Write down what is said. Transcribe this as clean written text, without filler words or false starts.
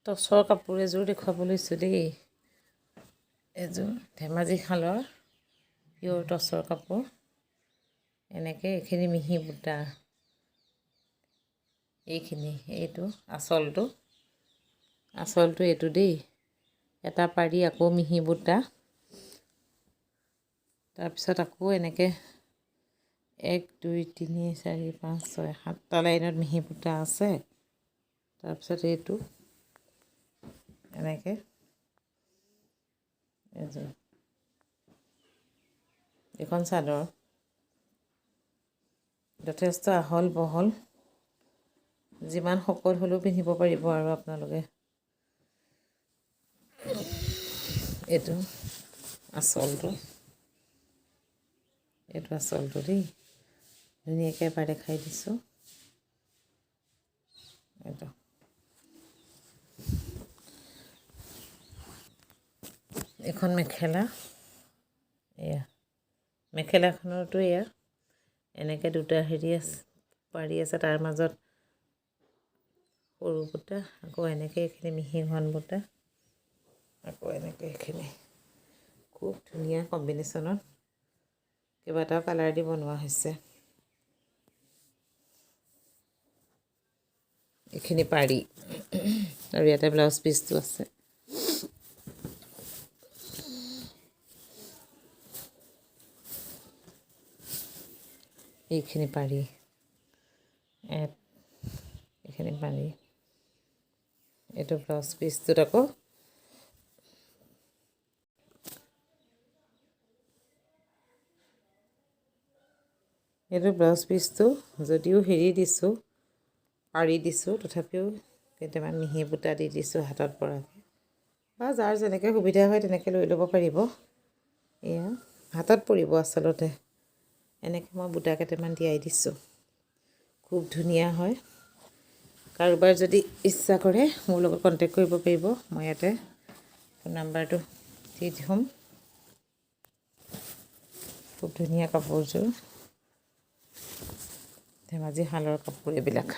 টচৰ কাপোৰ এযোৰ দেখুৱাব লৈছোঁ দেই। এযোৰ ধেমাজি শালৰ পিয়ৰ টচৰ কাপোৰ। এনেকৈ এইখিনি মিহি বুটা, এইখিনি এইটো আঁচলটো এইটো দেই। এটা পাৰি আকৌ মিহি বুটা, তাৰপিছত আকৌ এনেকৈ 1 2 3 4 5 6 7টা লাইনত মিহি বুটা আছে। তাৰপিছত এইটো এনেকৈ এযোৰ, এইখন চাদৰ যথেষ্ট আহল বহল, যিমান শকত হ'লেও পিন্ধিব পাৰিব আৰু আপোনালোকে। এইটো আঁচলটো, দেই, ধুনীয়াকৈ এবাৰ দেখাই দিছোঁ। এইটো এখন মেখেলা, এয়া মেখেলাখনতো এয়া এনেকৈ দুটা হেৰি আছে, পাৰি আছে, তাৰ মাজত সৰু বুটা, আকৌ এনেকৈ এইখিনি মিহি ঘন বুটা, আকৌ এনেকৈ এইখিনি খুব ধুনীয়া কম্বিনেশ্যনত কেইবাটাও কালাৰ দি বনোৱা হৈছে। এইখিনি পাৰি আৰু ইয়াতে ব্লাউজ পিচটো আছে। এইখিনি পাৰি, এইখিনি পাৰি, এইটো ব্লাউজ পিচটোত আকৌ এইটো ব্লাউজ পিচটো যদিও হেৰি দিছোঁ, পাৰি দিছোঁ, তথাপিও কেইটামান মিহি বুটা দি দিছোঁ হাতত পৰাকৈ, বা যাৰ যেনেকৈ সুবিধা হয় তেনেকৈ লৈ ল'ব পাৰিব। এয়া হাতত পৰিব আচলতে, এনেকৈ মই বুটা কেইটামান দিয়াই দিছোঁ। খুব ধুনীয়া হয়। কাৰোবাৰ যদি ইচ্ছা কৰে মোৰ লগত কণ্টেক্ট কৰিব পাৰিব, মই ইয়াতে ফোন নাম্বাৰটো দি থ'ম। খুব ধুনীয়া কাপোৰযোৰ, ধেমাজি শালৰ কাপোৰ এইবিলাক।